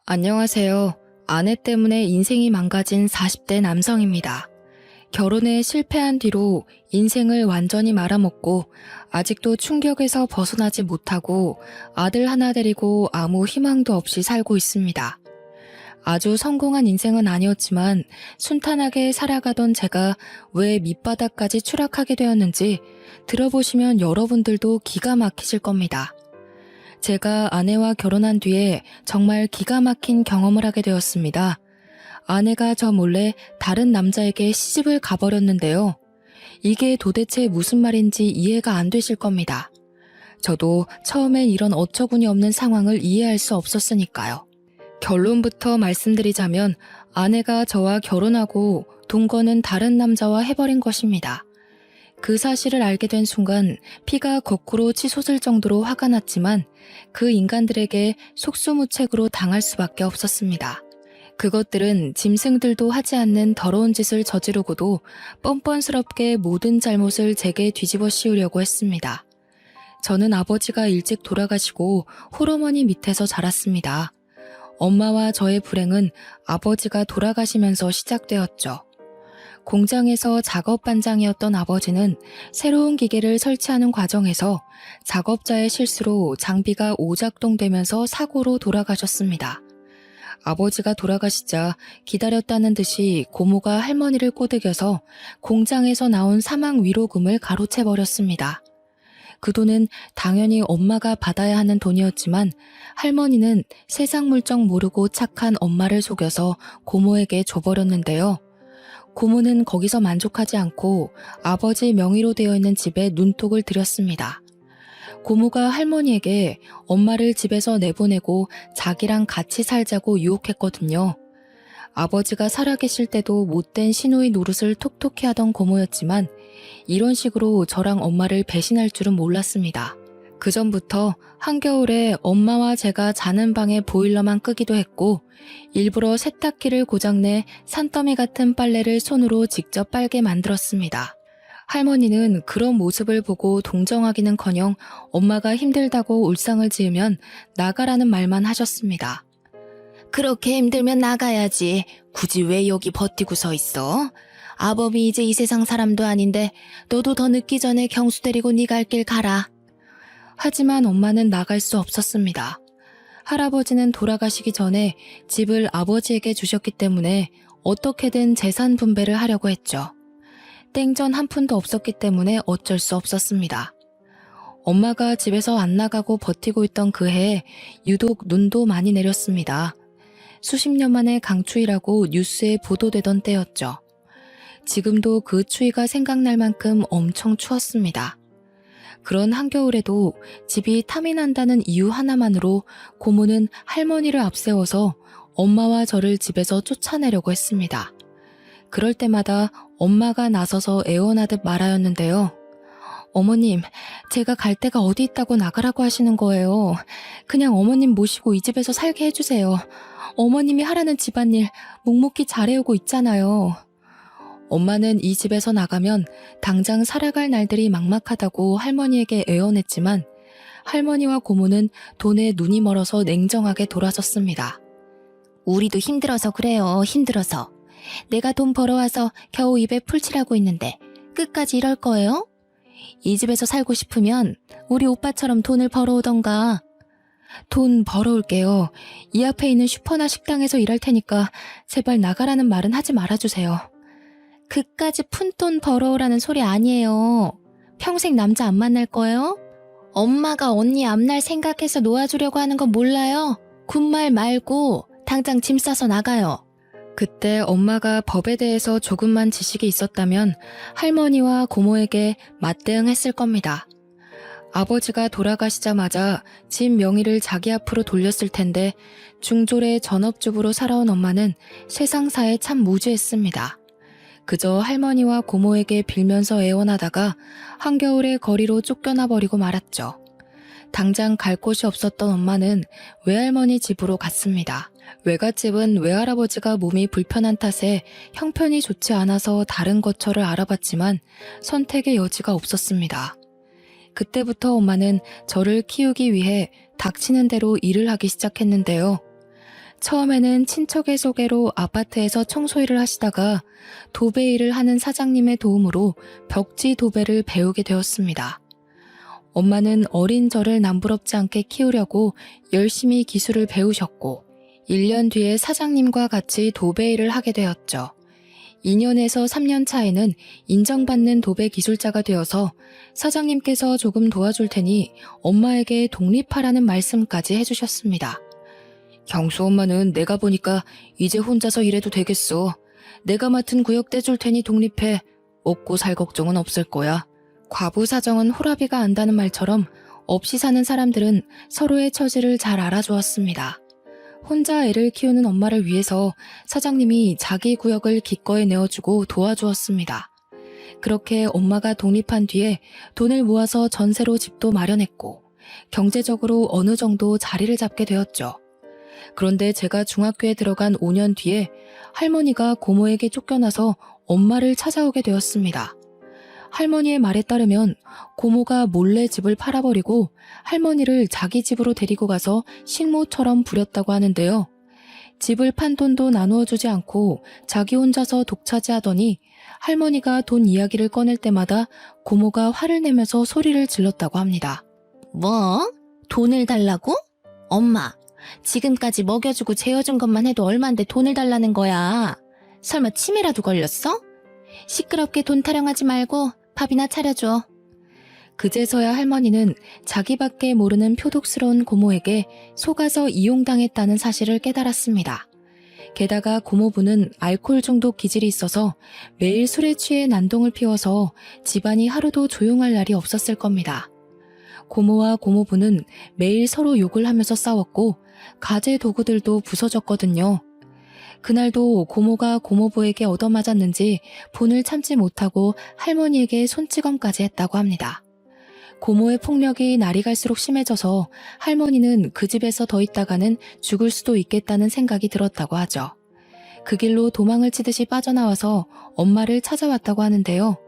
안녕하세요. 아내 때문에 인생이 망가진 40대 남성입니다. 결혼에 실패한 뒤로 인생을 완전히 말아먹고 아직도 충격에서 벗어나지 못하고 아들 하나 데리고 아무 희망도 없이 살고 있습니다. 아주 성공한 인생은 아니었지만 순탄하게 살아가던 제가 왜 밑바닥까지 추락하게 되었는지 들어보시면 여러분들도 기가 막히실 겁니다. 제가 아내와 결혼한 뒤에 정말 기가 막힌 경험을 하게 되었습니다. 아내가 저 몰래 다른 남자에게 시집을 가버렸는데요. 이게 도대체 무슨 말인지 이해가 안 되실 겁니다. 저도 처음엔 이런 어처구니 없는 상황을 이해할 수 없었으니까요. 결론부터 말씀드리자면 아내가 저와 결혼하고 동거는 다른 남자와 해버린 것입니다. 그 사실을 알게 된 순간 피가 거꾸로 치솟을 정도로 화가 났지만 그 인간들에게 속수무책으로 당할 수밖에 없었습니다. 그것들은 짐승들도 하지 않는 더러운 짓을 저지르고도 뻔뻔스럽게 모든 잘못을 제게 뒤집어 씌우려고 했습니다. 저는 아버지가 일찍 돌아가시고 홀어머니 밑에서 자랐습니다. 엄마와 저의 불행은 아버지가 돌아가시면서 시작되었죠. 공장에서 작업 반장이었던 아버지는 새로운 기계를 설치하는 과정에서 작업자의 실수로 장비가 오작동되면서 사고로 돌아가셨습니다. 아버지가 돌아가시자 기다렸다는 듯이 고모가 할머니를 꼬드겨서 공장에서 나온 사망 위로금을 가로채버렸습니다. 그 돈은 당연히 엄마가 받아야 하는 돈이었지만 할머니는 세상 물정 모르고 착한 엄마를 속여서 고모에게 줘버렸는데요. 고모는 거기서 만족하지 않고 아버지 명의로 되어 있는 집에 눈독을 들였습니다. 고모가 할머니에게 엄마를 집에서 내보내고 자기랑 같이 살자고 유혹했거든요. 아버지가 살아계실 때도 못된 시누이 노릇을 톡톡히 하던 고모였지만 이런 식으로 저랑 엄마를 배신할 줄은 몰랐습니다. 그 전부터 한겨울에 엄마와 제가 자는 방에 보일러만 끄기도 했고 일부러 세탁기를 고장내 산더미 같은 빨래를 손으로 직접 빨게 만들었습니다. 할머니는 그런 모습을 보고 동정하기는커녕 엄마가 힘들다고 울상을 지으면 나가라는 말만 하셨습니다. 그렇게 힘들면 나가야지. 굳이 왜 여기 버티고 서 있어? 아범이 이제 이 세상 사람도 아닌데 너도 더 늦기 전에 경수 데리고 네 갈 길 가라. 하지만 엄마는 나갈 수 없었습니다. 할아버지는 돌아가시기 전에 집을 아버지에게 주셨기 때문에 어떻게든 재산 분배를 하려고 했죠. 땡전 한 푼도 없었기 때문에 어쩔 수 없었습니다. 엄마가 집에서 안 나가고 버티고 있던 그 해에 유독 눈도 많이 내렸습니다. 수십 년 만에 강추위라고 뉴스에 보도되던 때였죠. 지금도 그 추위가 생각날 만큼 엄청 추웠습니다. 그런 한겨울에도 집이 탐이 난다는 이유 하나만으로 고모는 할머니를 앞세워서 엄마와 저를 집에서 쫓아내려고 했습니다. 그럴 때마다 엄마가 나서서 애원하듯 말하였는데요. 어머님, 제가 갈 데가 어디 있다고 나가라고 하시는 거예요. 그냥 어머님 모시고 이 집에서 살게 해주세요. 어머님이 하라는 집안일 묵묵히 잘해오고 있잖아요. 엄마는 이 집에서 나가면 당장 살아갈 날들이 막막하다고 할머니에게 애원했지만 할머니와 고모는 돈에 눈이 멀어서 냉정하게 돌아섰습니다. 우리도 힘들어서 그래요. 힘들어서. 내가 돈 벌어와서 겨우 입에 풀칠하고 있는데 끝까지 이럴 거예요? 이 집에서 살고 싶으면 우리 오빠처럼 돈을 벌어오던가. 돈 벌어올게요. 이 앞에 있는 슈퍼나 식당에서 일할 테니까 제발 나가라는 말은 하지 말아주세요. 그까지 푼돈 벌어오라는 소리 아니에요. 평생 남자 안 만날 거예요? 엄마가 언니 앞날 생각해서 놓아주려고 하는 건 몰라요? 군말 말고 당장 짐 싸서 나가요. 그때 엄마가 법에 대해서 조금만 지식이 있었다면 할머니와 고모에게 맞대응했을 겁니다. 아버지가 돌아가시자마자 집 명의를 자기 앞으로 돌렸을 텐데 중졸의 전업주부로 살아온 엄마는 세상사에 참 무지했습니다. 그저 할머니와 고모에게 빌면서 애원하다가 한겨울에 거리로 쫓겨나 버리고 말았죠. 당장 갈 곳이 없었던 엄마는 외할머니 집으로 갔습니다. 외갓집은 외할아버지가 몸이 불편한 탓에 형편이 좋지 않아서 다른 거처를 알아봤지만 선택의 여지가 없었습니다. 그때부터 엄마는 저를 키우기 위해 닥치는 대로 일을 하기 시작했는데요. 처음에는 친척의 소개로 아파트에서 청소일을 하시다가 도배 일을 하는 사장님의 도움으로 벽지 도배를 배우게 되었습니다. 엄마는 어린 저를 남부럽지 않게 키우려고 열심히 기술을 배우셨고 1년 뒤에 사장님과 같이 도배 일을 하게 되었죠. 2년에서 3년 차에는 인정받는 도배 기술자가 되어서 사장님께서 조금 도와줄 테니 엄마에게 독립하라는 말씀까지 해주셨습니다. 경수 엄마는 내가 보니까 이제 혼자서 일해도 되겠어. 내가 맡은 구역 떼줄 테니 독립해. 먹고 살 걱정은 없을 거야. 과부 사정은 호라비가 안다는 말처럼 없이 사는 사람들은 서로의 처지를 잘 알아주었습니다. 혼자 애를 키우는 엄마를 위해서 사장님이 자기 구역을 기꺼이 내어주고 도와주었습니다. 그렇게 엄마가 독립한 뒤에 돈을 모아서 전세로 집도 마련했고 경제적으로 어느 정도 자리를 잡게 되었죠. 그런데 제가 중학교에 들어간 5년 뒤에 할머니가 고모에게 쫓겨나서 엄마를 찾아오게 되었습니다. 할머니의 말에 따르면 고모가 몰래 집을 팔아버리고 할머니를 자기 집으로 데리고 가서 식모처럼 부렸다고 하는데요. 집을 판 돈도 나누어 주지 않고 자기 혼자서 독차지하더니 할머니가 돈 이야기를 꺼낼 때마다 고모가 화를 내면서 소리를 질렀다고 합니다. 뭐? 돈을 달라고? 엄마, 지금까지 먹여주고 재워준 것만 해도 얼만데 돈을 달라는 거야. 설마 치매라도 걸렸어? 시끄럽게 돈 타령하지 말고 밥이나 차려줘. 그제서야 할머니는 자기밖에 모르는 표독스러운 고모에게 속아서 이용당했다는 사실을 깨달았습니다. 게다가 고모부는 알코올 중독 기질이 있어서 매일 술에 취해 난동을 피워서 집안이 하루도 조용할 날이 없었을 겁니다. 고모와 고모부는 매일 서로 욕을 하면서 싸웠고 가재 도구들도 부서졌거든요. 그날도 고모가 고모부에게 얻어맞았는지 분을 참지 못하고 할머니에게 손찌검까지 했다고 합니다. 고모의 폭력이 날이 갈수록 심해져서 할머니는 그 집에서 더 있다가는 죽을 수도 있겠다는 생각이 들었다고 하죠. 그 길로 도망을 치듯이 빠져나와서 엄마를 찾아왔다고 하는데요.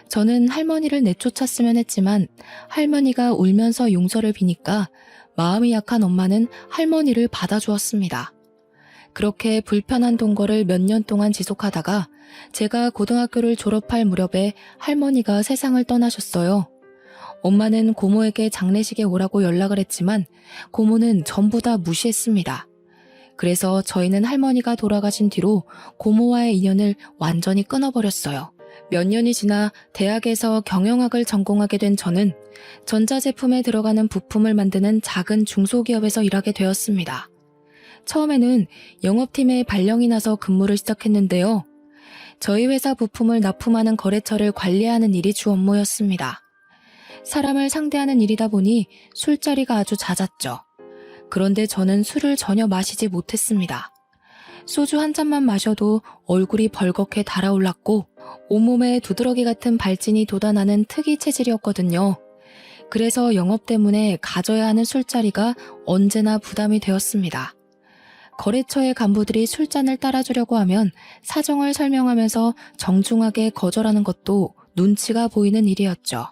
저는 할머니를 내쫓았으면 했지만 할머니가 울면서 용서를 비니까 마음이 약한 엄마는 할머니를 받아주었습니다. 그렇게 불편한 동거를 몇 년 동안 지속하다가 제가 고등학교를 졸업할 무렵에 할머니가 세상을 떠나셨어요. 엄마는 고모에게 장례식에 오라고 연락을 했지만 고모는 전부 다 무시했습니다. 그래서 저희는 할머니가 돌아가신 뒤로 고모와의 인연을 완전히 끊어버렸어요. 몇 년이 지나 대학에서 경영학을 전공하게 된 저는 전자제품에 들어가는 부품을 만드는 작은 중소기업에서 일하게 되었습니다. 처음에는 영업팀에 발령이 나서 근무를 시작했는데요. 저희 회사 부품을 납품하는 거래처를 관리하는 일이 주 업무였습니다. 사람을 상대하는 일이다 보니 술자리가 아주 잦았죠. 그런데 저는 술을 전혀 마시지 못했습니다. 소주 한 잔만 마셔도 얼굴이 벌겋게 달아올랐고 온몸에 두드러기 같은 발진이 돋아나는 특이 체질이었거든요. 그래서 영업 때문에 가져야 하는 술자리가 언제나 부담이 되었습니다. 거래처의 간부들이 술잔을 따라주려고 하면 사정을 설명하면서 정중하게 거절하는 것도 눈치가 보이는 일이었죠.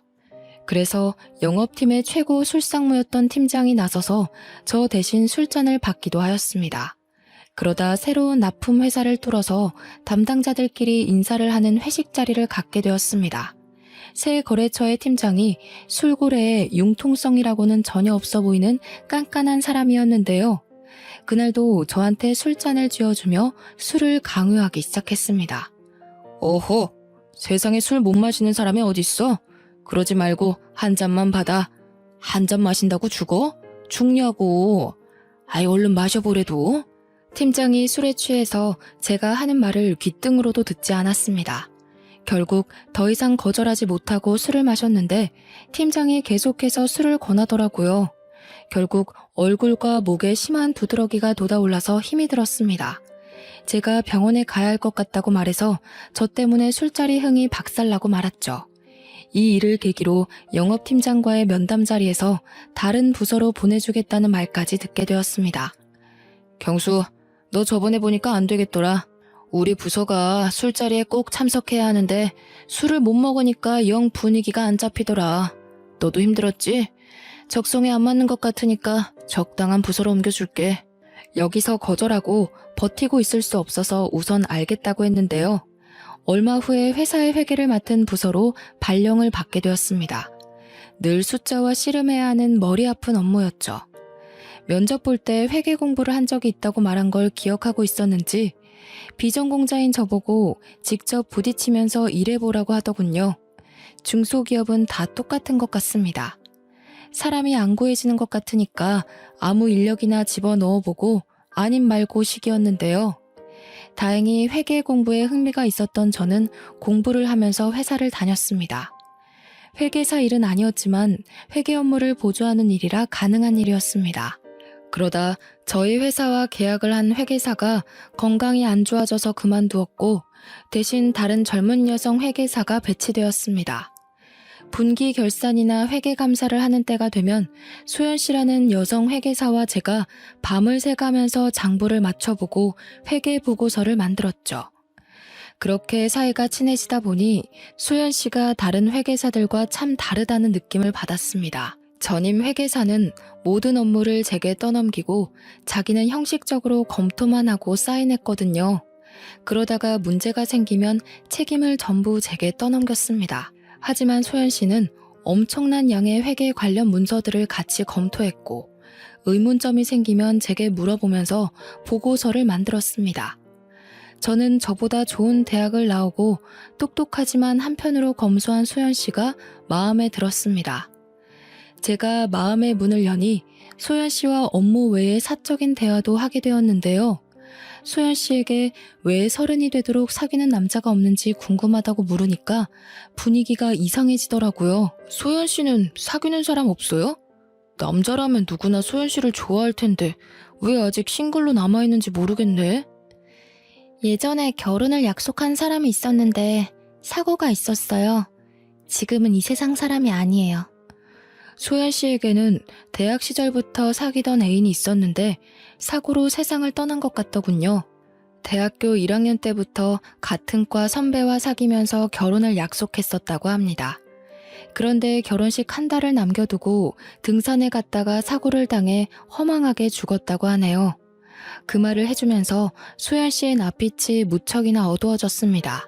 그래서 영업팀의 최고 술상무였던 팀장이 나서서 저 대신 술잔을 받기도 하였습니다. 그러다 새로운 납품 회사를 뚫어서 담당자들끼리 인사를 하는 회식 자리를 갖게 되었습니다. 새 거래처의 팀장이 술고래에 융통성이라고는 전혀 없어 보이는 깐깐한 사람이었는데요. 그날도 저한테 술잔을 쥐어주며 술을 강요하기 시작했습니다. 어허, 세상에 술 못 마시는 사람이 어딨어? 그러지 말고 한 잔만 받아. 한 잔 마신다고 죽어? 죽냐고. 아이 얼른 마셔보래도. 팀장이 술에 취해서 제가 하는 말을 귓등으로도 듣지 않았습니다. 결국 더 이상 거절하지 못하고 술을 마셨는데 팀장이 계속해서 술을 권하더라고요. 결국 얼굴과 목에 심한 두드러기가 돋아올라서 힘이 들었습니다. 제가 병원에 가야 할 것 같다고 말해서 저 때문에 술자리 흥이 박살나고 말았죠. 이 일을 계기로 영업팀장과의 면담 자리에서 다른 부서로 보내주겠다는 말까지 듣게 되었습니다. 경수, 너 저번에 보니까 안 되겠더라. 우리 부서가 술자리에 꼭 참석해야 하는데 술을 못 먹으니까 영 분위기가 안 잡히더라. 너도 힘들었지? 적성에 안 맞는 것 같으니까 적당한 부서로 옮겨줄게. 여기서 거절하고 버티고 있을 수 없어서 우선 알겠다고 했는데요. 얼마 후에 회사의 회계를 맡은 부서로 발령을 받게 되었습니다. 늘 숫자와 씨름해야 하는 머리 아픈 업무였죠. 면접 볼 때 회계 공부를 한 적이 있다고 말한 걸 기억하고 있었는지 비전공자인 저보고 직접 부딪히면서 일해보라고 하더군요. 중소기업은 다 똑같은 것 같습니다. 사람이 안 구해지는 것 같으니까 아무 인력이나 집어넣어보고 아님 말고 시기였는데요. 다행히 회계 공부에 흥미가 있었던 저는 공부를 하면서 회사를 다녔습니다. 회계사 일은 아니었지만 회계 업무를 보조하는 일이라 가능한 일이었습니다. 그러다 저희 회사와 계약을 한 회계사가 건강이 안 좋아져서 그만두었고 대신 다른 젊은 여성 회계사가 배치되었습니다. 분기 결산이나 회계 감사를 하는 때가 되면 소연 씨라는 여성 회계사와 제가 밤을 새가면서 장부를 맞춰보고 회계 보고서를 만들었죠. 그렇게 사이가 친해지다 보니 소연 씨가 다른 회계사들과 참 다르다는 느낌을 받았습니다. 전임 회계사는 모든 업무를 제게 떠넘기고 자기는 형식적으로 검토만 하고 사인했거든요. 그러다가 문제가 생기면 책임을 전부 제게 떠넘겼습니다. 하지만 소연 씨는 엄청난 양의 회계 관련 문서들을 같이 검토했고 의문점이 생기면 제게 물어보면서 보고서를 만들었습니다. 저는 저보다 좋은 대학을 나오고 똑똑하지만 한편으로 검소한 소연 씨가 마음에 들었습니다. 제가 마음의 문을 여니 소연 씨와 업무 외의 사적인 대화도 하게 되었는데요. 소연 씨에게 왜 30이 되도록 사귀는 남자가 없는지 궁금하다고 물으니까 분위기가 이상해지더라고요. 소연 씨는 사귀는 사람 없어요? 남자라면 누구나 소연 씨를 좋아할 텐데 왜 아직 싱글로 남아있는지 모르겠네. 예전에 결혼을 약속한 사람이 있었는데 사고가 있었어요. 지금은 이 세상 사람이 아니에요. 소연 씨에게는 대학 시절부터 사귀던 애인이 있었는데 사고로 세상을 떠난 것 같더군요. 대학교 1학년 때부터 같은 과 선배와 사귀면서 결혼을 약속했었다고 합니다. 그런데 결혼식 한 달을 남겨두고 등산에 갔다가 사고를 당해 허망하게 죽었다고 하네요. 그 말을 해주면서 소연 씨의 낯빛이 무척이나 어두워졌습니다.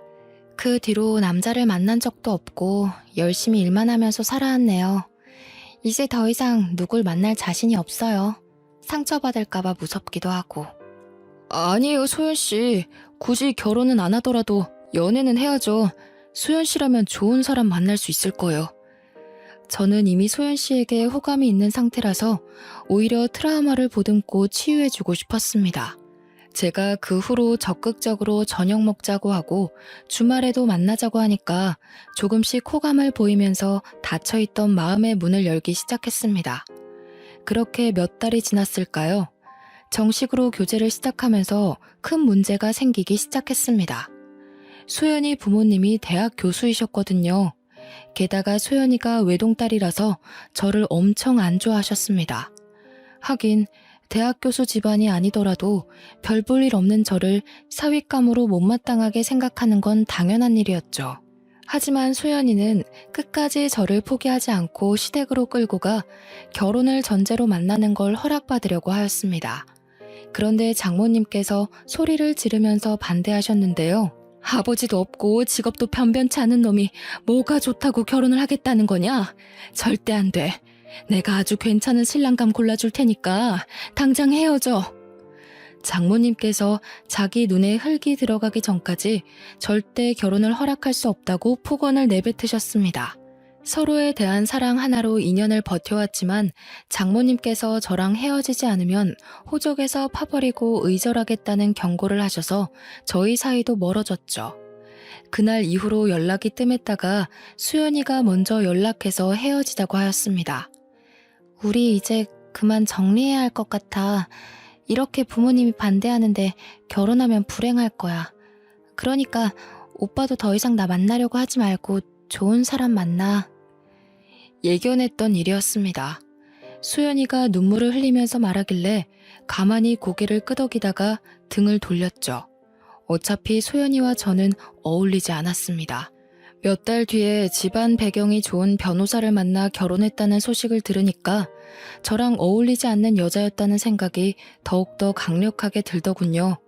그 뒤로 남자를 만난 적도 없고 열심히 일만 하면서 살아왔네요. 이제 더 이상 누굴 만날 자신이 없어요. 상처받을까봐 무섭기도 하고. 아니에요, 소연 씨. 굳이 결혼은 안 하더라도 연애는 해야죠. 소연 씨라면 좋은 사람 만날 수 있을 거예요. 저는 이미 소연 씨에게 호감이 있는 상태라서 오히려 트라우마를 보듬고 치유해주고 싶었습니다. 제가 그 후로 적극적으로 저녁 먹자고 하고 주말에도 만나자고 하니까 조금씩 호감을 보이면서 닫혀있던 마음의 문을 열기 시작했습니다. 그렇게 몇 달이 지났을까요? 정식으로 교제를 시작하면서 큰 문제가 생기기 시작했습니다. 소연이 부모님이 대학 교수이셨거든요. 게다가 소연이가 외동딸이라서 저를 엄청 안 좋아하셨습니다. 하긴 대학 교수 집안이 아니더라도 별 볼 일 없는 저를 사윗감으로 못마땅하게 생각하는 건 당연한 일이었죠. 하지만 소연이는 끝까지 저를 포기하지 않고 시댁으로 끌고 가 결혼을 전제로 만나는 걸 허락받으려고 하였습니다. 그런데 장모님께서 소리를 지르면서 반대하셨는데요. 아버지도 없고 직업도 변변치 않은 놈이 뭐가 좋다고 결혼을 하겠다는 거냐? 절대 안 돼. 내가 아주 괜찮은 신랑감 골라줄 테니까 당장 헤어져. 장모님께서 자기 눈에 흙이 들어가기 전까지 절대 결혼을 허락할 수 없다고 폭언을 내뱉으셨습니다. 서로에 대한 사랑 하나로 인연을 버텨왔지만 장모님께서 저랑 헤어지지 않으면 호적에서 파버리고 의절하겠다는 경고를 하셔서 저희 사이도 멀어졌죠. 그날 이후로 연락이 뜸했다가 수연이가 먼저 연락해서 헤어지자고 하였습니다. 우리 이제 그만 정리해야 할 것 같아. 이렇게 부모님이 반대하는데 결혼하면 불행할 거야. 그러니까 오빠도 더 이상 나 만나려고 하지 말고 좋은 사람 만나. 예견했던 일이었습니다. 수연이가 눈물을 흘리면서 말하길래 가만히 고개를 끄덕이다가 등을 돌렸죠. 어차피 소연이와 저는 어울리지 않았습니다. 몇 달 뒤에 집안 배경이 좋은 변호사를 만나 결혼했다는 소식을 들으니까 저랑 어울리지 않는 여자였다는 생각이 더욱더 강력하게 들더군요.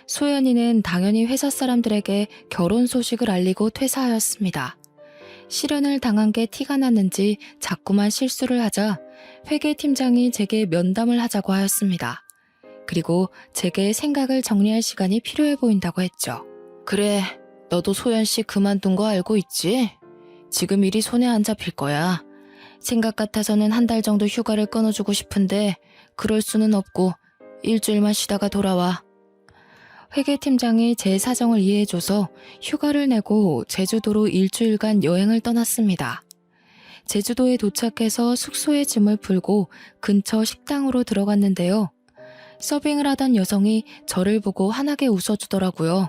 소연이는 당연히 회사 사람들에게 결혼 소식을 알리고 퇴사하였습니다. 실연을 당한 게 티가 났는지 자꾸만 실수를 하자 회계팀장이 제게 면담을 하자고 하였습니다. 그리고 제게 생각을 정리할 시간이 필요해 보인다고 했죠. 그래, 너도 소연 씨 그만둔 거 알고 있지? 지금 일이 손에 안 잡힐 거야. 생각 같아서는 한 달 정도 휴가를 끊어주고 싶은데 그럴 수는 없고 일주일만 쉬다가 돌아와. 회계팀장이 제 사정을 이해해줘서 휴가를 내고 제주도로 일주일간 여행을 떠났습니다. 제주도에 도착해서 숙소에 짐을 풀고 근처 식당으로 들어갔는데요. 서빙을 하던 여성이 저를 보고 환하게 웃어주더라고요.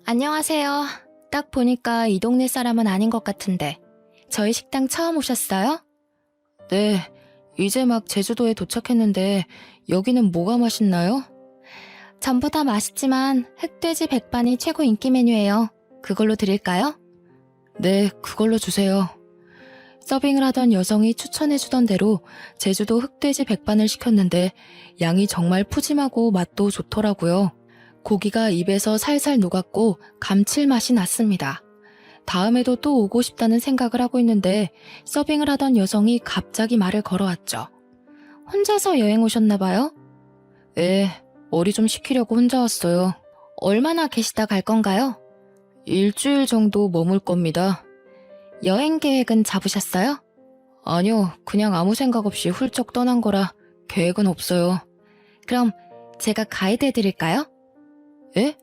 안녕하세요. 딱 보니까 이 동네 사람은 아닌 것 같은데 저희 식당 처음 오셨어요? 네, 이제 막 제주도에 도착했는데 여기는 뭐가 맛있나요? 전부 다 맛있지만 흑돼지 백반이 최고 인기 메뉴예요. 그걸로 드릴까요? 네, 그걸로 주세요. 서빙을 하던 여성이 추천해주던 대로 제주도 흑돼지 백반을 시켰는데 양이 정말 푸짐하고 맛도 좋더라고요. 고기가 입에서 살살 녹았고 감칠맛이 났습니다. 다음에도 또 오고 싶다는 생각을 하고 있는데 서빙을 하던 여성이 갑자기 말을 걸어왔죠. 혼자서 여행 오셨나 봐요? 네, 머리 좀 식히려고 혼자 왔어요. 얼마나 계시다 갈 건가요? 일주일 정도 머물 겁니다. 여행 계획은 잡으셨어요? 아니요, 그냥 아무 생각 없이 훌쩍 떠난 거라 계획은 없어요. 그럼 제가 가이드 해드릴까요? 예?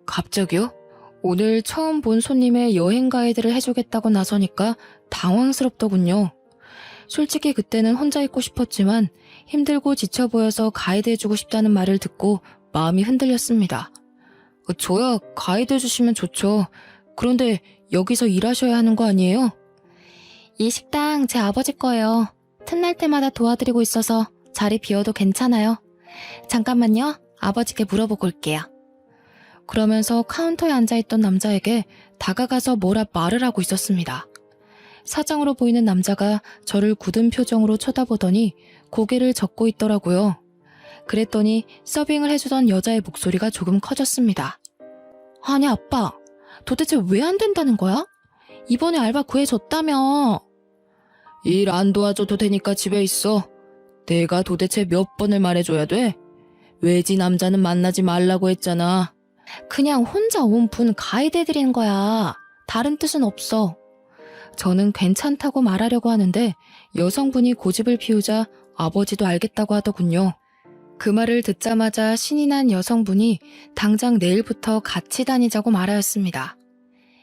갑자기요? 오늘 처음 본 손님의 여행 가이드를 해주겠다고 나서니까 당황스럽더군요. 솔직히 그때는 혼자 있고 싶었지만 힘들고 지쳐 보여서 가이드 해주고 싶다는 말을 듣고 마음이 흔들렸습니다. 저야 가이드 해주시면 좋죠. 그런데 여기서 일하셔야 하는 거 아니에요? 이 식당 제 아버지 거예요. 틈날 때마다 도와드리고 있어서 자리 비어도 괜찮아요. 잠깐만요. 아버지께 물어보고 올게요. 그러면서 카운터에 앉아있던 남자에게 다가가서 뭐라 말을 하고 있었습니다. 사장으로 보이는 남자가 저를 굳은 표정으로 쳐다보더니 고개를 젓고 있더라고요. 그랬더니 서빙을 해주던 여자의 목소리가 조금 커졌습니다. 아니 아빠, 도대체 왜 안 된다는 거야? 이번에 알바 구해줬다며. 일 안 도와줘도 되니까 집에 있어. 내가 도대체 몇 번을 말해줘야 돼? 외지 남자는 만나지 말라고 했잖아. 그냥 혼자 온 분 가이드 해드리는 거야. 다른 뜻은 없어. 저는 괜찮다고 말하려고 하는데 여성분이 고집을 피우자 아버지도 알겠다고 하더군요. 그 말을 듣자마자 신이 난 여성분이 당장 내일부터 같이 다니자고 말하였습니다.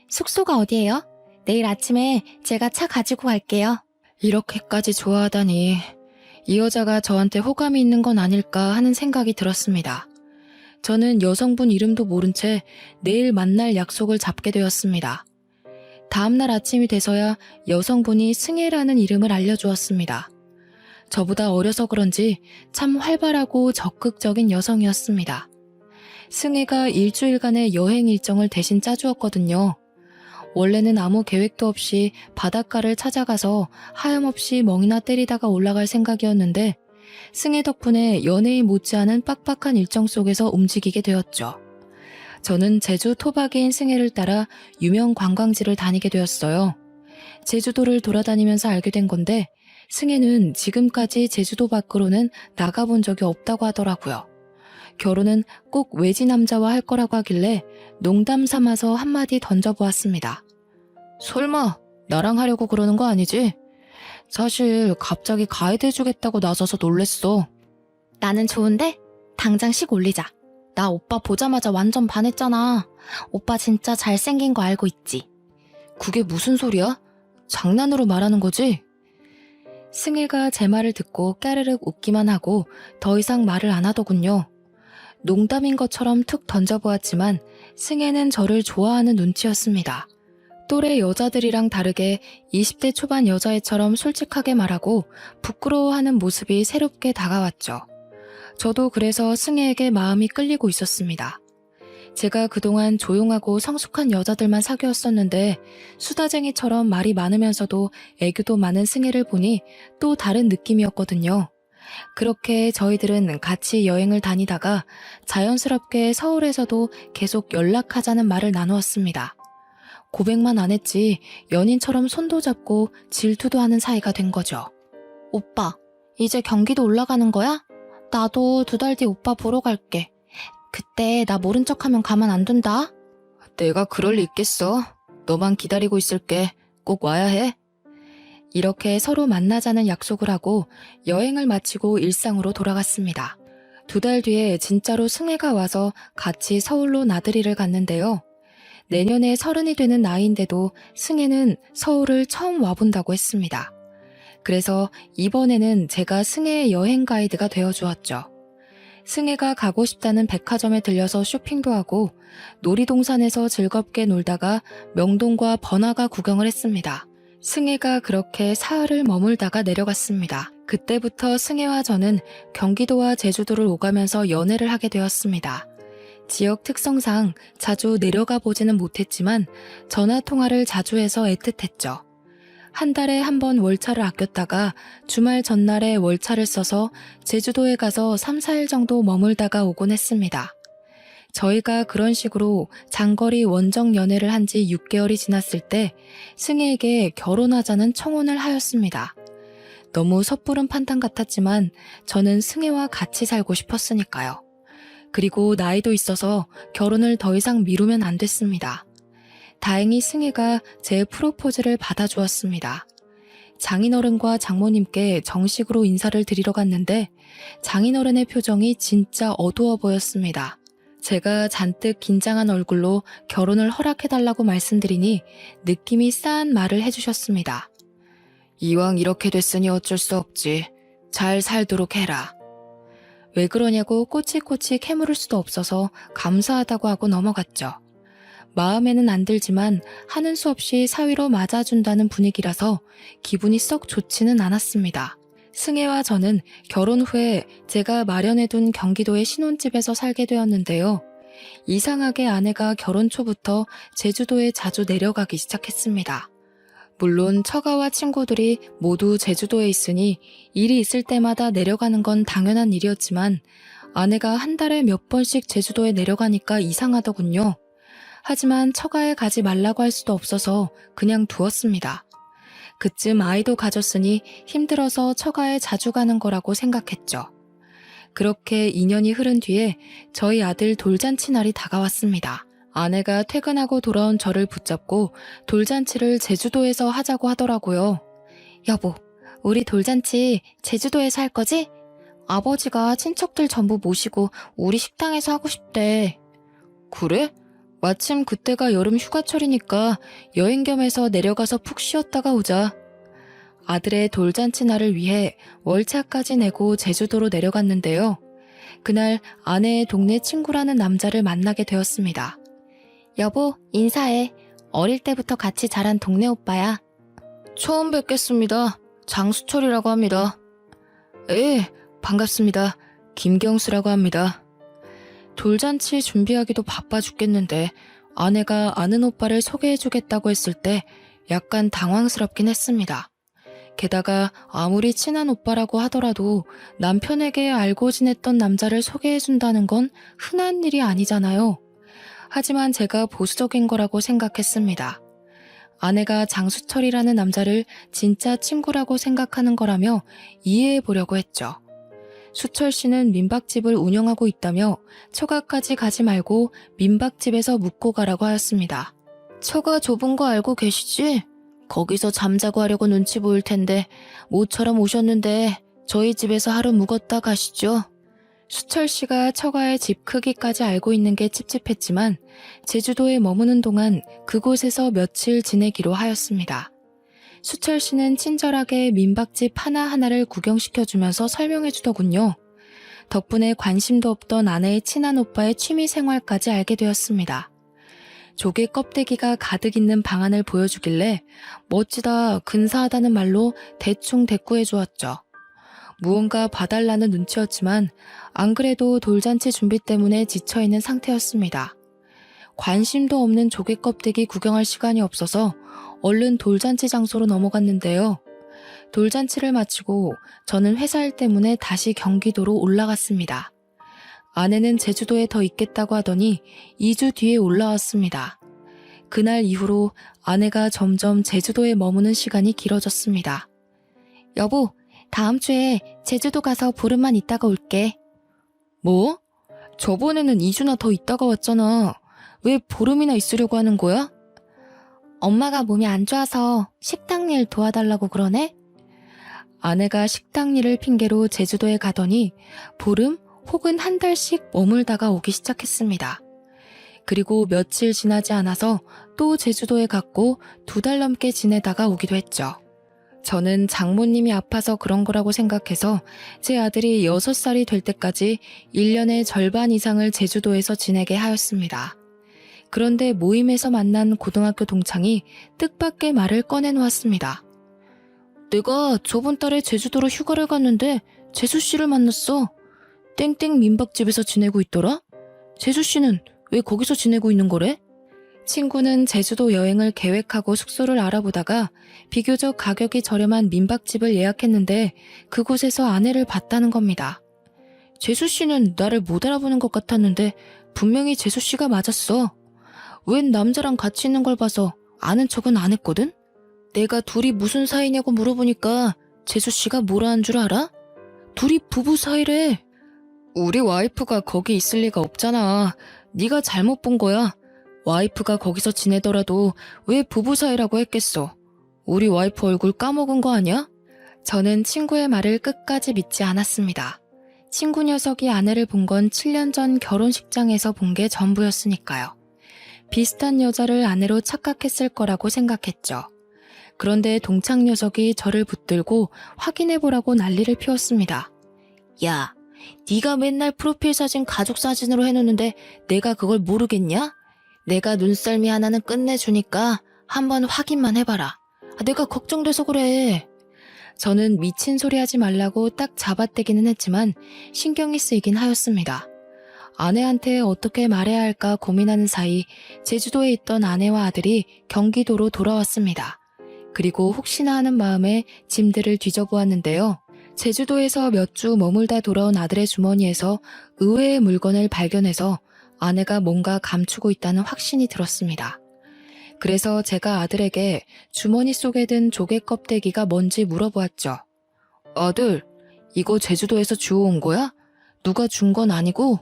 숙소가 어디예요? 내일 아침에 제가 차 가지고 갈게요. 이렇게까지 좋아하다니 이 여자가 저한테 호감이 있는 건 아닐까 하는 생각이 들었습니다. 저는 여성분 이름도 모른 채 내일 만날 약속을 잡게 되었습니다. 다음날 아침이 돼서야 여성분이 승혜라는 이름을 알려주었습니다. 저보다 어려서 그런지 참 활발하고 적극적인 여성이었습니다. 승혜가 일주일간의 여행 일정을 대신 짜주었거든요. 원래는 아무 계획도 없이 바닷가를 찾아가서 하염없이 멍이나 때리다가 올라갈 생각이었는데 승혜 덕분에 연예인 못지않은 빡빡한 일정 속에서 움직이게 되었죠. 저는 제주 토박이인 승혜를 따라 유명 관광지를 다니게 되었어요. 제주도를 돌아다니면서 알게 된 건데 승혜는 지금까지 제주도 밖으로는 나가본 적이 없다고 하더라고요. 결혼은 꼭 외지 남자와 할 거라고 하길래 농담 삼아서 한마디 던져보았습니다. 설마 나랑 하려고 그러는 거 아니지? 사실 갑자기 가이드 해주겠다고 나서서 놀랬어. 나는 좋은데? 당장 식 올리자. 나 오빠 보자마자 완전 반했잖아. 오빠 진짜 잘생긴 거 알고 있지? 그게 무슨 소리야? 장난으로 말하는 거지? 승혜가 제 말을 듣고 까르륵 웃기만 하고 더 이상 말을 안 하더군요. 농담인 것처럼 툭 던져보았지만 승혜는 저를 좋아하는 눈치였습니다. 또래 여자들이랑 다르게 20대 초반 여자애처럼 솔직하게 말하고 부끄러워하는 모습이 새롭게 다가왔죠. 저도 그래서 승혜에게 마음이 끌리고 있었습니다. 제가 그동안 조용하고 성숙한 여자들만 사귀었었는데 수다쟁이처럼 말이 많으면서도 애교도 많은 승혜를 보니 또 다른 느낌이었거든요. 그렇게 저희들은 같이 여행을 다니다가 자연스럽게 서울에서도 계속 연락하자는 말을 나누었습니다. 고백만 안 했지 연인처럼 손도 잡고 질투도 하는 사이가 된 거죠. 오빠, 이제 경기도 올라가는 거야? 나도 2달 뒤 오빠 보러 갈게. 그때 나 모른 척하면 가만 안 둔다. 내가 그럴 리 있겠어. 너만 기다리고 있을게. 꼭 와야 해. 이렇게 서로 만나자는 약속을 하고 여행을 마치고 일상으로 돌아갔습니다. 2달 뒤에 진짜로 승혜가 와서 같이 서울로 나들이를 갔는데요. 내년에 30이 되는 나이인데도 승혜는 서울을 처음 와본다고 했습니다. 그래서 이번에는 제가 승혜의 여행 가이드가 되어주었죠. 승혜가 가고 싶다는 백화점에 들려서 쇼핑도 하고 놀이동산에서 즐겁게 놀다가 명동과 번화가 구경을 했습니다. 승혜가 그렇게 사흘을 머물다가 내려갔습니다. 그때부터 승혜와 저는 경기도와 제주도를 오가면서 연애를 하게 되었습니다. 지역 특성상 자주 내려가 보지는 못했지만 전화 통화를 자주 해서 애틋했죠. 한 달에 한 번 월차를 아꼈다가 주말 전날에 월차를 써서 제주도에 가서 3, 4일 정도 머물다가 오곤 했습니다. 저희가 그런 식으로 장거리 원정 연애를 한 지 6개월이 지났을 때 승혜에게 결혼하자는 청혼을 하였습니다. 너무 섣부른 판단 같았지만 저는 승혜와 같이 살고 싶었으니까요. 그리고 나이도 있어서 결혼을 더 이상 미루면 안 됐습니다. 다행히 승혜가 제 프로포즈를 받아주었습니다. 장인어른과 장모님께 정식으로 인사를 드리러 갔는데 장인어른의 표정이 진짜 어두워 보였습니다. 제가 잔뜩 긴장한 얼굴로 결혼을 허락해달라고 말씀드리니 느낌이 싸한 말을 해주셨습니다. 이왕 이렇게 됐으니 어쩔 수 없지. 잘 살도록 해라. 왜 그러냐고 꼬치꼬치 캐물을 수도 없어서 감사하다고 하고 넘어갔죠. 마음에는 안 들지만 하는 수 없이 사위로 맞아준다는 분위기라서 기분이 썩 좋지는 않았습니다. 승혜와 저는 결혼 후에 제가 마련해둔 경기도의 신혼집에서 살게 되었는데요. 이상하게 아내가 결혼 초부터 제주도에 자주 내려가기 시작했습니다. 물론 처가와 친구들이 모두 제주도에 있으니 일이 있을 때마다 내려가는 건 당연한 일이었지만 아내가 한 달에 몇 번씩 제주도에 내려가니까 이상하더군요. 하지만 처가에 가지 말라고 할 수도 없어서 그냥 두었습니다. 그쯤 아이도 가졌으니 힘들어서 처가에 자주 가는 거라고 생각했죠. 그렇게 2년이 흐른 뒤에 저희 아들 돌잔치 날이 다가왔습니다. 아내가 퇴근하고 돌아온 저를 붙잡고 돌잔치를 제주도에서 하자고 하더라고요. 여보, 우리 돌잔치 제주도에서 할 거지? 아버지가 친척들 전부 모시고 우리 식당에서 하고 싶대. 그래? 마침 그때가 여름 휴가철이니까 여행 겸해서 내려가서 푹 쉬었다가 오자. 아들의 돌잔치 날을 위해 월차까지 내고 제주도로 내려갔는데요. 그날 아내의 동네 친구라는 남자를 만나게 되었습니다. 여보, 인사해. 어릴 때부터 같이 자란 동네 오빠야. 처음 뵙겠습니다. 장수철이라고 합니다. 예, 반갑습니다. 김경수라고 합니다. 돌잔치 준비하기도 바빠 죽겠는데 아내가 아는 오빠를 소개해주겠다고 했을 때 약간 당황스럽긴 했습니다. 게다가 아무리 친한 오빠라고 하더라도 남편에게 알고 지냈던 남자를 소개해준다는 건 흔한 일이 아니잖아요. 하지만 제가 보수적인 거라고 생각했습니다. 아내가 장수철이라는 남자를 진짜 친구라고 생각하는 거라며 이해해보려고 했죠. 수철 씨는 민박집을 운영하고 있다며 처가까지 가지 말고 민박집에서 묵고 가라고 하였습니다. 처가 좁은 거 알고 계시지? 거기서 잠자고 하려고 눈치 보일 텐데 모처럼 오셨는데 저희 집에서 하루 묵었다 가시죠. 수철 씨가 처가의 집 크기까지 알고 있는 게 찝찝했지만 제주도에 머무는 동안 그곳에서 며칠 지내기로 하였습니다. 수철 씨는 친절하게 민박집 하나하나를 구경시켜주면서 설명해주더군요. 덕분에 관심도 없던 아내의 친한 오빠의 취미 생활까지 알게 되었습니다. 조개 껍데기가 가득 있는 방안을 보여주길래 멋지다, 근사하다는 말로 대충 대꾸해 주었죠. 무언가 봐달라는 눈치였지만 안 그래도 돌잔치 준비 때문에 지쳐있는 상태였습니다. 관심도 없는 조개 껍데기 구경할 시간이 없어서 얼른 돌잔치 장소로 넘어갔는데요. 돌잔치를 마치고 저는 회사 일 때문에 다시 경기도로 올라갔습니다. 아내는 제주도에 더 있겠다고 하더니 2주 뒤에 올라왔습니다. 그날 이후로 아내가 점점 제주도에 머무는 시간이 길어졌습니다. 여보, 다음 주에 제주도 가서 보름만 있다가 올게. 뭐? 저번에는 2주나 더 있다가 왔잖아. 왜 보름이나 있으려고 하는 거야? 엄마가 몸이 안 좋아서 식당 일 도와달라고 그러네? 아내가 식당 일을 핑계로 제주도에 가더니 보름 혹은 한 달씩 머물다가 오기 시작했습니다. 그리고 며칠 지나지 않아서 또 제주도에 갔고 2달 넘게 지내다가 오기도 했죠. 저는 장모님이 아파서 그런 거라고 생각해서 제 아들이 6살이 될 때까지 1년의 절반 이상을 제주도에서 지내게 하였습니다. 그런데 모임에서 만난 고등학교 동창이 뜻밖의 말을 꺼내놓았습니다. 내가 저번 달에 제주도로 휴가를 갔는데 재수씨를 만났어. 땡땡 민박집에서 지내고 있더라? 재수씨는 왜 거기서 지내고 있는 거래? 친구는 제주도 여행을 계획하고 숙소를 알아보다가 비교적 가격이 저렴한 민박집을 예약했는데 그곳에서 아내를 봤다는 겁니다. 재수씨는 나를 못 알아보는 것 같았는데 분명히 재수씨가 맞았어. 웬 남자랑 같이 있는 걸 봐서 아는 척은 안 했거든? 내가 둘이 무슨 사이냐고 물어보니까 재수씨가 뭐라 한 줄 알아? 둘이 부부 사이래. 우리 와이프가 거기 있을 리가 없잖아. 네가 잘못 본 거야. 와이프가 거기서 지내더라도 왜 부부 사이라고 했겠어. 우리 와이프 얼굴 까먹은 거 아니야? 저는 친구의 말을 끝까지 믿지 않았습니다. 친구 녀석이 아내를 본 건 7년 전 결혼식장에서 본 게 전부였으니까요. 비슷한 여자를 아내로 착각했을 거라고 생각했죠. 그런데 동창 녀석이 저를 붙들고 확인해보라고 난리를 피웠습니다. 야, 네가 맨날 프로필 사진 가족 사진으로 해놓는데 내가 그걸 모르겠냐? 내가 눈썰미 하나는 끝내주니까 한번 확인만 해봐라. 내가 걱정돼서 그래. 저는 미친 소리 하지 말라고 딱 잡아떼기는 했지만 신경이 쓰이긴 하였습니다. 아내한테 어떻게 말해야 할까 고민하는 사이 제주도에 있던 아내와 아들이 경기도로 돌아왔습니다. 그리고 혹시나 하는 마음에 짐들을 뒤져보았는데요. 제주도에서 몇 주 머물다 돌아온 아들의 주머니에서 의외의 물건을 발견해서 아내가 뭔가 감추고 있다는 확신이 들었습니다. 그래서 제가 아들에게 주머니 속에 든 조개 껍데기가 뭔지 물어보았죠. 아들, 이거 제주도에서 주워온 거야? 누가 준 건 아니고?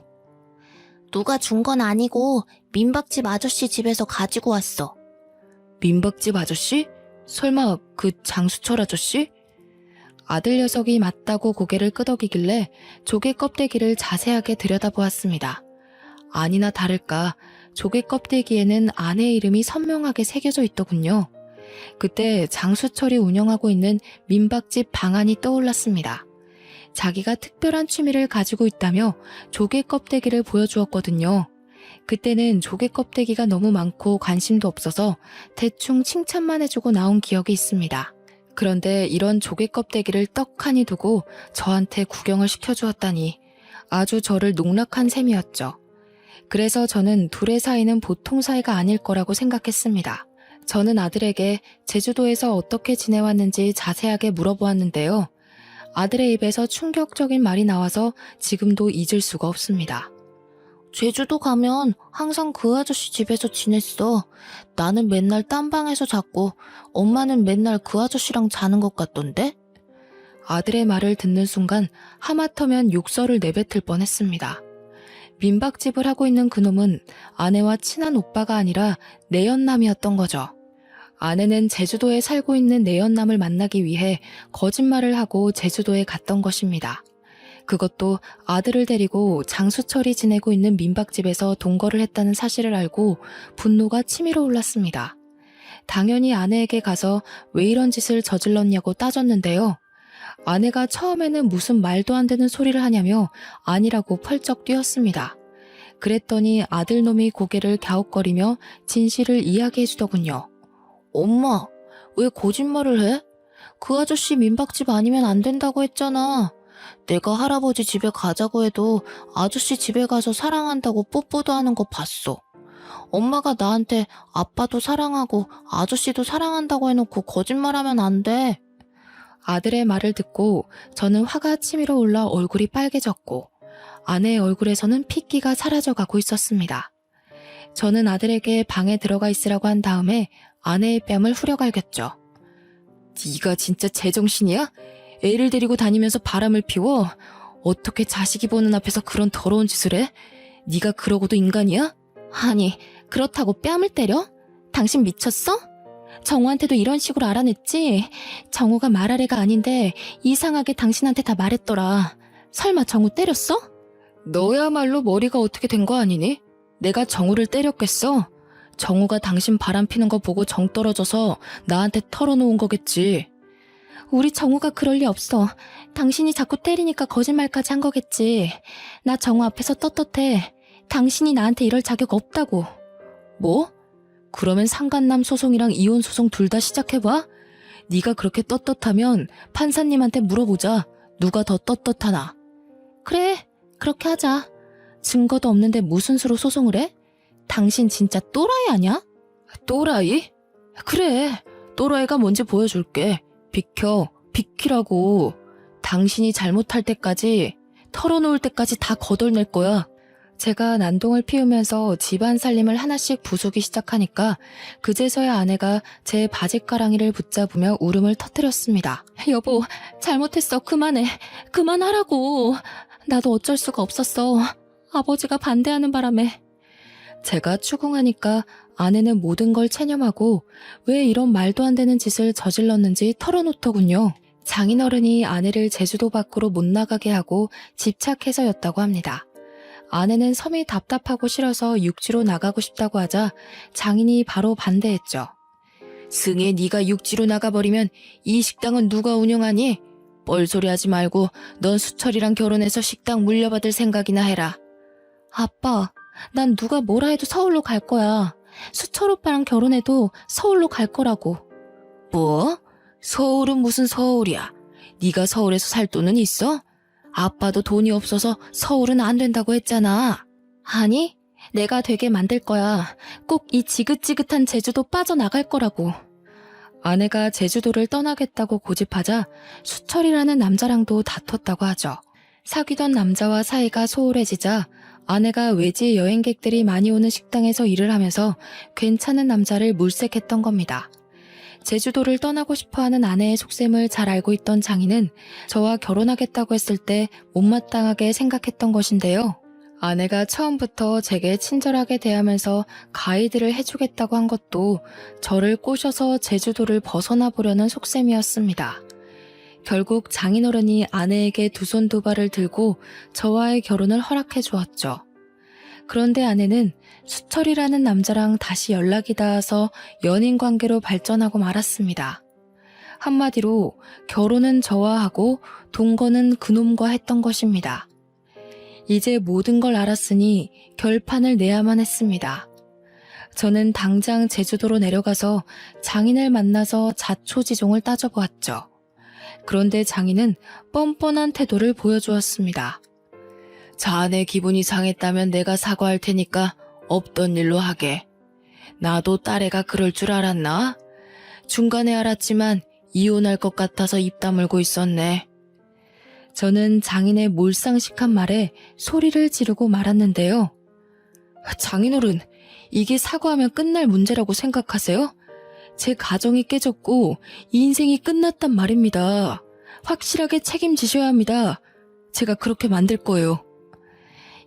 누가 준 건 아니고 민박집 아저씨 집에서 가지고 왔어. 민박집 아저씨? 설마 그 장수철 아저씨? 아들 녀석이 맞다고 고개를 끄덕이길래 조개 껍데기를 자세하게 들여다보았습니다. 아니나 다를까 조개 껍데기에는 아내의 이름이 선명하게 새겨져 있더군요. 그때 장수철이 운영하고 있는 민박집 방안이 떠올랐습니다. 자기가 특별한 취미를 가지고 있다며 조개 껍데기를 보여주었거든요. 그때는 조개 껍데기가 너무 많고 관심도 없어서 대충 칭찬만 해주고 나온 기억이 있습니다. 그런데 이런 조개 껍데기를 떡하니 두고 저한테 구경을 시켜주었다니 아주 저를 농락한 셈이었죠. 그래서 저는 둘의 사이는 보통 사이가 아닐 거라고 생각했습니다. 저는 아들에게 제주도에서 어떻게 지내왔는지 자세하게 물어보았는데요. 아들의 입에서 충격적인 말이 나와서 지금도 잊을 수가 없습니다. 제주도 가면 항상 그 아저씨 집에서 지냈어. 나는 맨날 딴 방에서 잤고 엄마는 맨날 그 아저씨랑 자는 것 같던데? 아들의 말을 듣는 순간 하마터면 욕설을 내뱉을 뻔했습니다. 민박집을 하고 있는 그놈은 아내와 친한 오빠가 아니라 내연남이었던 거죠. 아내는 제주도에 살고 있는 내연남을 만나기 위해 거짓말을 하고 제주도에 갔던 것입니다. 그것도 아들을 데리고 장수철이 지내고 있는 민박집에서 동거를 했다는 사실을 알고 분노가 치밀어 올랐습니다. 당연히 아내에게 가서 왜 이런 짓을 저질렀냐고 따졌는데요. 아내가 처음에는 무슨 말도 안 되는 소리를 하냐며 아니라고 펄쩍 뛰었습니다. 그랬더니 아들놈이 고개를 갸웃거리며 진실을 이야기해 주더군요. 엄마, 왜 거짓말을 해? 그 아저씨 민박집 아니면 안 된다고 했잖아. 내가 할아버지 집에 가자고 해도 아저씨 집에 가서 사랑한다고 뽀뽀도 하는 거 봤어. 엄마가 나한테 아빠도 사랑하고 아저씨도 사랑한다고 해놓고 거짓말하면 안 돼. 아들의 말을 듣고 저는 화가 치밀어 올라 얼굴이 빨개졌고 아내의 얼굴에서는 핏기가 사라져가고 있었습니다. 저는 아들에게 방에 들어가 있으라고 한 다음에 아내의 뺨을 후려갈겼죠. 네가 진짜 제정신이야? 애를 데리고 다니면서 바람을 피워? 어떻게 자식이 보는 앞에서 그런 더러운 짓을 해? 네가 그러고도 인간이야? 아니, 그렇다고 뺨을 때려? 당신 미쳤어? 정우한테도 이런 식으로 알아냈지? 정우가 말할 애가 아닌데 이상하게 당신한테 다 말했더라. 설마 정우 때렸어? 너야말로 머리가 어떻게 된 거 아니니? 내가 정우를 때렸겠어? 정우가 당신 바람 피는 거 보고 정 떨어져서 나한테 털어놓은 거겠지. 우리 정우가 그럴 리 없어. 당신이 자꾸 때리니까 거짓말까지 한 거겠지. 나 정우 앞에서 떳떳해. 당신이 나한테 이럴 자격 없다고. 뭐? 그러면 상간남 소송이랑 이혼 소송 둘 다 시작해봐? 네가 그렇게 떳떳하면 판사님한테 물어보자. 누가 더 떳떳하나? 그래, 그렇게 하자. 증거도 없는데 무슨 수로 소송을 해? 당신 진짜 또라이 아냐? 또라이? 그래, 또라이가 뭔지 보여줄게. 비켜, 비키라고. 당신이 잘못할 때까지, 털어놓을 때까지 다 거덜낼 거야. 제가 난동을 피우면서 집안 살림을 하나씩 부수기 시작하니까 그제서야 아내가 제 바짓가랑이를 붙잡으며 울음을 터뜨렸습니다. 여보, 잘못했어. 그만해. 그만하라고. 나도 어쩔 수가 없었어. 아버지가 반대하는 바람에. 제가 추궁하니까 아내는 모든 걸 체념하고 왜 이런 말도 안 되는 짓을 저질렀는지 털어놓더군요. 장인어른이 아내를 제주도 밖으로 못 나가게 하고 집착해서였다고 합니다. 아내는 섬이 답답하고 싫어서 육지로 나가고 싶다고 하자 장인이 바로 반대했죠. 승혜, 네가 육지로 나가버리면 이 식당은 누가 운영하니? 뻘소리 하지 말고 넌 수철이랑 결혼해서 식당 물려받을 생각이나 해라. 아빠, 난 누가 뭐라 해도 서울로 갈 거야. 수철 오빠랑 결혼해도 서울로 갈 거라고. 뭐? 서울은 무슨 서울이야? 네가 서울에서 살 돈은 있어? 아빠도 돈이 없어서 서울은 안 된다고 했잖아. 아니, 내가 되게 만들 거야. 꼭 이 지긋지긋한 제주도 빠져나갈 거라고. 아내가 제주도를 떠나겠다고 고집하자 수철이라는 남자랑도 다퉜다고 하죠. 사귀던 남자와 사이가 소홀해지자 아내가 외지 여행객들이 많이 오는 식당에서 일을 하면서 괜찮은 남자를 물색했던 겁니다. 제주도를 떠나고 싶어하는 아내의 속셈을 잘 알고 있던 장인은 저와 결혼하겠다고 했을 때 못마땅하게 생각했던 것인데요. 아내가 처음부터 제게 친절하게 대하면서 가이드를 해주겠다고 한 것도 저를 꼬셔서 제주도를 벗어나 보려는 속셈이었습니다. 결국 장인어른이 아내에게 두 손 두 발을 들고 저와의 결혼을 허락해 주었죠. 그런데 아내는 수철이라는 남자랑 다시 연락이 닿아서 연인 관계로 발전하고 말았습니다. 한마디로 결혼은 저와 하고 동거는 그놈과 했던 것입니다. 이제 모든 걸 알았으니 결판을 내야만 했습니다. 저는 당장 제주도로 내려가서 장인을 만나서 자초지종을 따져보았죠. 그런데 장인은 뻔뻔한 태도를 보여주었습니다. 자네 기분이 상했다면 내가 사과할 테니까 없던 일로 하게. 나도 딸애가 그럴 줄 알았나? 중간에 알았지만 이혼할 것 같아서 입 다물고 있었네. 저는 장인의 몰상식한 말에 소리를 지르고 말았는데요. 장인어른, 이게 사과하면 끝날 문제라고 생각하세요? 제 가정이 깨졌고 인생이 끝났단 말입니다. 확실하게 책임지셔야 합니다. 제가 그렇게 만들 거예요.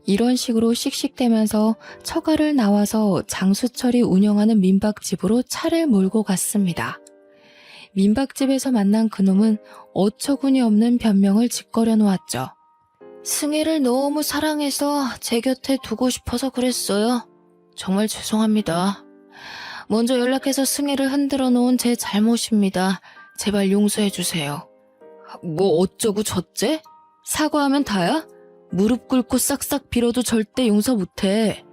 이런 식으로 씩씩대면서 처가를 나와서 장수철이 운영하는 민박집으로 차를 몰고 갔습니다. 민박집에서 만난 그놈은 어처구니 없는 변명을 짓거려 놓았죠. 승혜를 너무 사랑해서 제 곁에 두고 싶어서 그랬어요. 정말 죄송합니다. 먼저 연락해서 승혜를 흔들어 놓은 제 잘못입니다. 제발 용서해 주세요. 뭐 어쩌고 저째? 사과하면 다야? 무릎 꿇고 싹싹 빌어도 절대 용서 못해.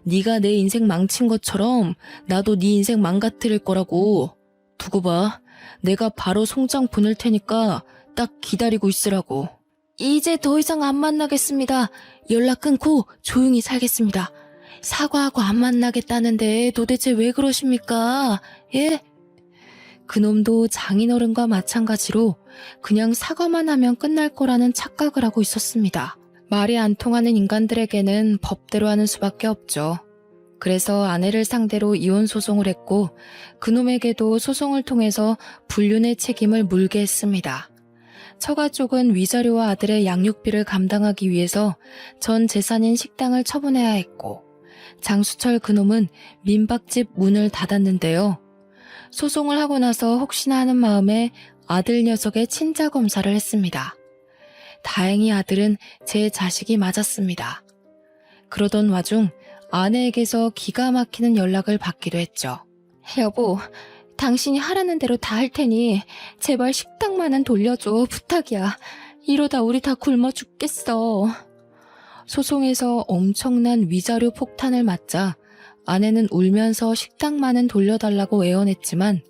네가 내 인생 망친 것처럼 나도 네 인생 망가뜨릴 거라고. 두고 봐. 내가 바로 송장 보낼 테니까 딱 기다리고 있으라고. 이제 더 이상 안 만나겠습니다. 연락 끊고 조용히 살겠습니다. 사과하고 안 만나겠다는데 도대체 왜 그러십니까? 예? 그놈도 장인어른과 마찬가지로 그냥 사과만 하면 끝날 거라는 착각을 하고 있었습니다. 말이 안 통하는 인간들에게는 법대로 하는 수밖에 없죠. 그래서 아내를 상대로 이혼 소송을 했고 그놈에게도 소송을 통해서 불륜의 책임을 물게 했습니다. 처가 쪽은 위자료와 아들의 양육비를 감당하기 위해서 전 재산인 식당을 처분해야 했고 장수철 그놈은 민박집 문을 닫았는데요. 소송을 하고 나서 혹시나 하는 마음에 아들 녀석의 친자 검사를 했습니다. 다행히 아들은 제 자식이 맞았습니다. 그러던 와중 아내에게서 기가 막히는 연락을 받기도 했죠. 여보, 당신이 하라는 대로 다 할 테니 제발 식당만은 돌려줘. 부탁이야. 이러다 우리 다 굶어 죽겠어. 소송에서 엄청난 위자료 폭탄을 맞자 아내는 울면서 식당만은 돌려달라고 애원했지만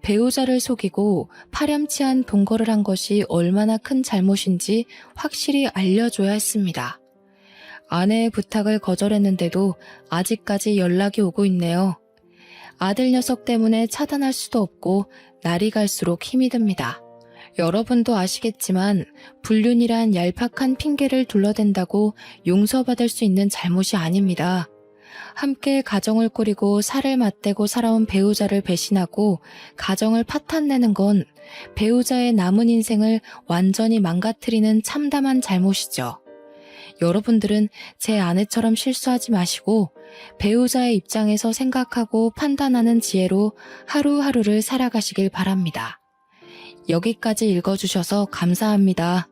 배우자를 속이고 파렴치한 동거를 한 것이 얼마나 큰 잘못인지 확실히 알려줘야 했습니다. 아내의 부탁을 거절했는데도 아직까지 연락이 오고 있네요. 아들 녀석 때문에 차단할 수도 없고 날이 갈수록 힘이 듭니다. 여러분도 아시겠지만 불륜이란 얄팍한 핑계를 둘러댄다고 용서받을 수 있는 잘못이 아닙니다. 함께 가정을 꾸리고 살을 맞대고 살아온 배우자를 배신하고 가정을 파탄내는 건 배우자의 남은 인생을 완전히 망가뜨리는 참담한 잘못이죠. 여러분들은 제 아내처럼 실수하지 마시고 배우자의 입장에서 생각하고 판단하는 지혜로 하루하루를 살아가시길 바랍니다. 여기까지 읽어주셔서 감사합니다.